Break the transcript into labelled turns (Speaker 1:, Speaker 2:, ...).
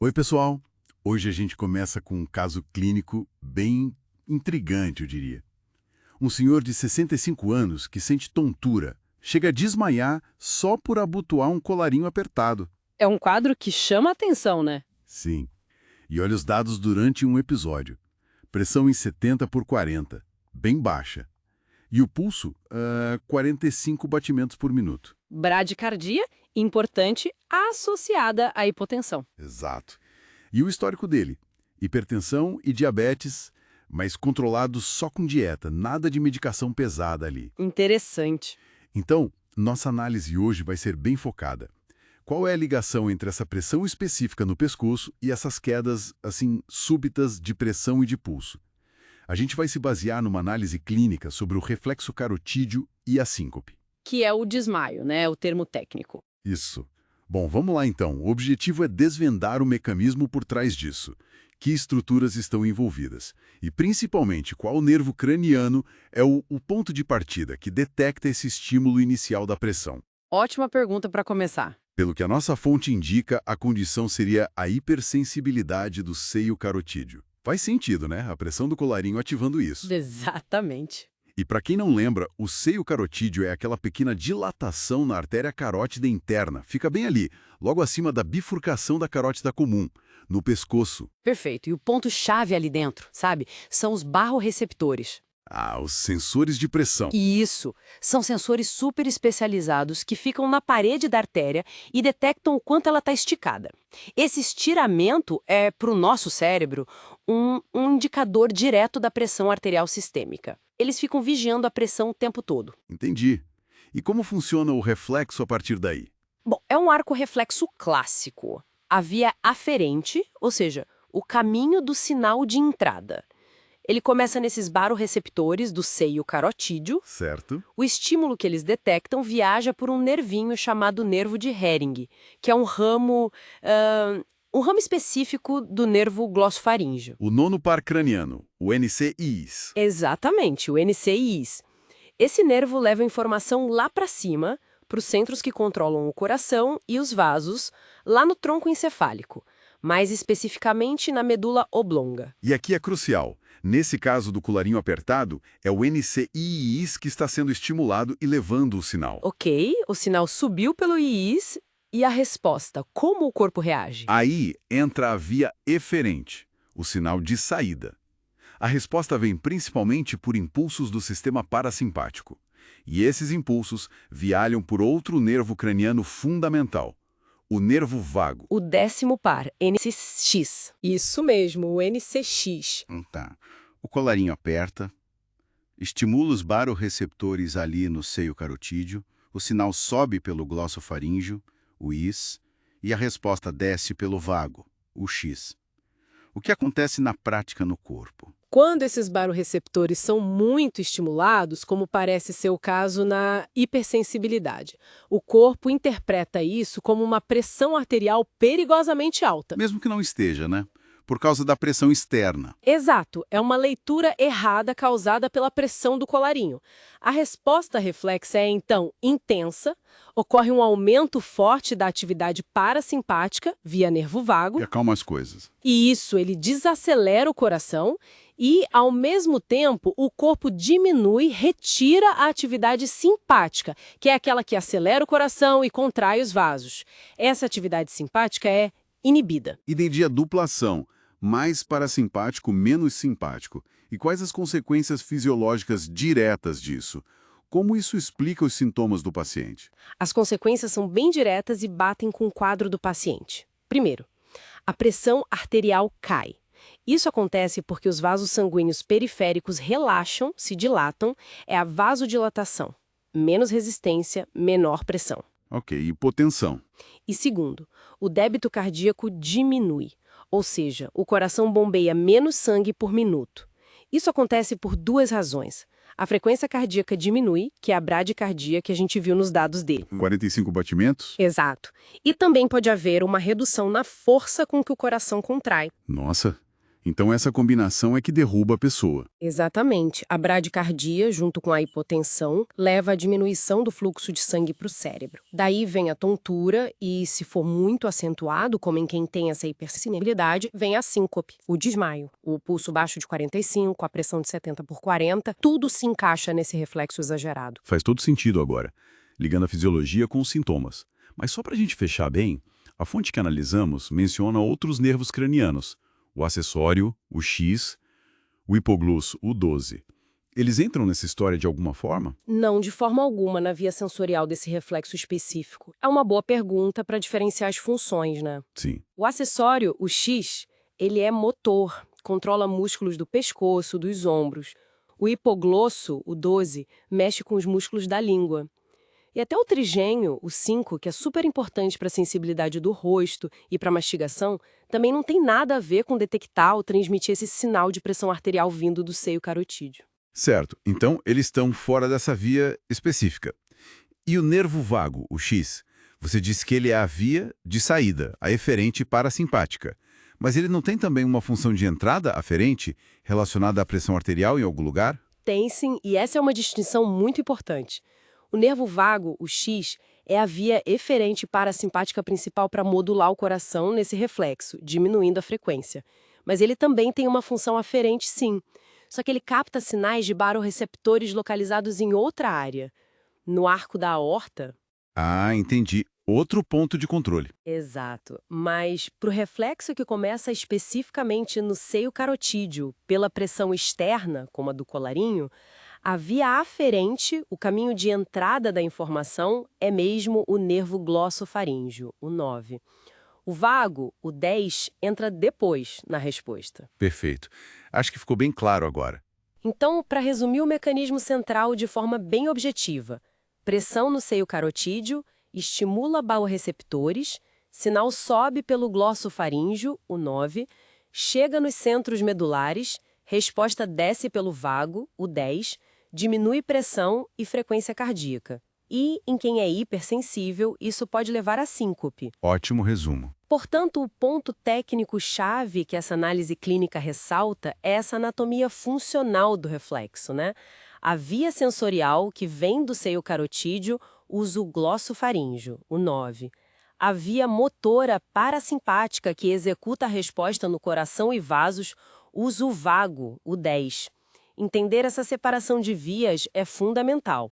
Speaker 1: Oi, pessoal! Hoje a gente começa com um caso clínico bem intrigante, eu diria. Um senhor de 65 anos que sente tontura, chega a desmaiar só por abotoar um colarinho apertado.
Speaker 2: É um quadro que chama a atenção, né?
Speaker 1: Sim. E olha os dados durante um episódio. Pressão em 70 por 40, bem baixa. E o pulso, 45 batimentos por minuto.
Speaker 2: Bradicardia, importante, associada à hipotensão.
Speaker 1: Exato. E o histórico dele? Hipertensão e diabetes, mas controlados só com dieta, nada de medicação pesada ali.
Speaker 2: Interessante.
Speaker 1: Então, nossa análise hoje vai ser bem focada. Qual é a ligação entre essa pressão específica no pescoço e essas quedas, assim, súbitas de pressão e de pulso? A gente vai se basear numa análise clínica sobre o reflexo carotídeo e a síncope.
Speaker 2: Que é o desmaio, né? O termo técnico.
Speaker 1: Isso. Bom, vamos lá então. O objetivo é desvendar o mecanismo por trás disso. Que estruturas estão envolvidas? E, principalmente, qual nervo craniano é o ponto de partida que detecta esse estímulo inicial da pressão?
Speaker 2: Ótima pergunta para começar.
Speaker 1: Pelo que a nossa fonte indica, a condição seria a hipersensibilidade do seio carotídeo. Faz sentido, né? A pressão do colarinho ativando isso.
Speaker 2: Exatamente.
Speaker 1: E para quem não lembra, o seio carotídeo é aquela pequena dilatação na artéria carótida interna. Fica bem ali, logo acima da bifurcação da carótida comum, no pescoço.
Speaker 2: Perfeito. E o ponto-chave ali dentro, sabe? São os barroreceptores.
Speaker 1: Ah, os sensores de pressão.
Speaker 2: E isso, são sensores super especializados que ficam na parede da artéria e detectam o quanto ela está esticada. Esse estiramento é, para o nosso cérebro, um indicador direto da pressão arterial sistêmica. Eles ficam vigiando a pressão o tempo todo.
Speaker 1: Entendi. E como funciona o reflexo a partir daí?
Speaker 2: Bom, é um arco reflexo clássico. A via aferente, ou seja, o caminho do sinal de entrada. Ele começa nesses barorreceptores do seio carotídeo.
Speaker 1: Certo.
Speaker 2: O estímulo que eles detectam viaja por um nervinho chamado nervo de Hering, que é um ramo específico do nervo glossofaríngeo.
Speaker 1: O nono par craniano, o NCIs.
Speaker 2: Exatamente, o NCIs. Esse nervo leva a informação lá para cima, para os centros que controlam o coração e os vasos, lá no tronco encefálico, mais especificamente na medula oblonga.
Speaker 1: E aqui é crucial. Nesse caso do colarinho apertado, é o NCIs que está sendo estimulado e levando o sinal.
Speaker 2: Ok, o sinal subiu pelo IIS e a resposta, como o corpo reage?
Speaker 1: Aí entra a via eferente, o sinal de saída. A resposta vem principalmente por impulsos do sistema parasimpático. E esses impulsos viajam por outro nervo craniano fundamental, o nervo vago.
Speaker 2: O 10º par, NCX. Isso mesmo, o NCX.
Speaker 3: Tá. O colarinho aperta, estimula os barorreceptores ali no seio carotídeo, o sinal sobe pelo glossofaríngeo, o IS, e a resposta desce pelo vago, o X. O que acontece na prática no corpo?
Speaker 4: Quando esses barorreceptores são muito estimulados, como parece ser o caso na hipersensibilidade, o corpo interpreta isso como uma pressão arterial perigosamente alta.
Speaker 3: Mesmo que não esteja, né? Por causa da pressão externa.
Speaker 4: Exato, é uma leitura errada causada pela pressão do colarinho. A resposta reflexa é, então, intensa, ocorre um aumento forte da atividade parasimpática, via nervo vago,
Speaker 3: E acalma as coisas.
Speaker 4: e isso ele desacelera o coração e, ao mesmo tempo, o corpo diminui, retira a atividade simpática, que é aquela que acelera o coração e contrai os vasos. Essa atividade simpática é inibida.
Speaker 3: Entendi a dupla ação, mais parasimpático, menos simpático. E quais as consequências fisiológicas diretas disso? Como isso explica os sintomas do paciente?
Speaker 4: As consequências são bem diretas e batem com o quadro do paciente. Primeiro, a pressão arterial cai. Isso acontece porque os vasos sanguíneos periféricos relaxam, se dilatam, é a vasodilatação. Menos resistência, menor pressão.
Speaker 3: Ok, hipotensão.
Speaker 4: E segundo, o débito cardíaco diminui, ou seja, o coração bombeia menos sangue por minuto. Isso acontece por duas razões. A frequência cardíaca diminui, que é a bradicardia que a gente viu nos dados dele.
Speaker 3: 45 batimentos?
Speaker 4: Exato. E também pode haver uma redução na força com que o coração contrai.
Speaker 3: Nossa,
Speaker 1: Então essa combinação é que derruba a pessoa.
Speaker 4: Exatamente. A bradicardia, junto com a hipotensão, leva à diminuição do fluxo de sangue para o cérebro. Daí vem a tontura e, se for muito acentuado, como em quem tem essa hipersensibilidade, vem a síncope, o desmaio. O pulso baixo de 45, a pressão de 70/40, tudo se encaixa nesse reflexo exagerado.
Speaker 1: Faz todo sentido agora, ligando a fisiologia com os sintomas. Mas só para a gente fechar bem, a fonte que analisamos menciona outros nervos cranianos, o acessório, o X, o hipoglosso, o 12. Eles entram nessa história de alguma forma?
Speaker 4: Não, de forma alguma, na via sensorial desse reflexo específico. É uma boa pergunta para diferenciar as funções, né?
Speaker 1: Sim.
Speaker 4: O acessório, o X, ele é motor, controla músculos do pescoço, dos ombros. O hipoglosso, o 12, mexe com os músculos da língua. E até o trigênio, o 5, que é super importante para a sensibilidade do rosto e para a mastigação, também não tem nada a ver com detectar ou transmitir esse sinal de pressão arterial vindo do seio carotídeo.
Speaker 1: Certo. Então, eles estão fora dessa via específica. E o nervo vago, o X? Você disse que ele é a via de saída, a eferente parasimpática. Mas ele não tem também uma função de entrada aferente relacionada à pressão arterial em algum lugar?
Speaker 4: Tem sim, e essa é uma distinção muito importante. O nervo vago, o X, é a via eferente parasimpática principal para modular o coração nesse reflexo, diminuindo a frequência. Mas ele também tem uma função aferente, sim. Só que ele capta sinais de barorreceptores localizados em outra área. No arco da aorta.
Speaker 1: Ah, entendi. Outro ponto de controle.
Speaker 4: Exato. Mas para o reflexo que começa especificamente no seio carotídeo, pela pressão externa, como a do colarinho, a via aferente, o caminho de entrada da informação, é mesmo o nervo glossofaríngeo, o 9. O vago, o 10, entra depois na resposta.
Speaker 1: Perfeito. Acho que ficou bem claro agora.
Speaker 4: Então, para resumir o mecanismo central de forma bem objetiva, pressão no seio carotídeo estimula baorreceptores, sinal sobe pelo glossofaríngeo, o 9, chega nos centros medulares, resposta desce pelo vago, o 10, diminui pressão e frequência cardíaca. E, em quem é hipersensível, isso pode levar a síncope.
Speaker 1: Ótimo resumo.
Speaker 4: Portanto, o ponto técnico-chave que essa análise clínica ressalta é essa anatomia funcional do reflexo, né? A via sensorial, que vem do seio carotídeo, usa o glossofaríngeo, o 9. A via motora parasimpática, que executa a resposta no coração e vasos, usa o vago, o 10. Entender essa separação de vias é fundamental.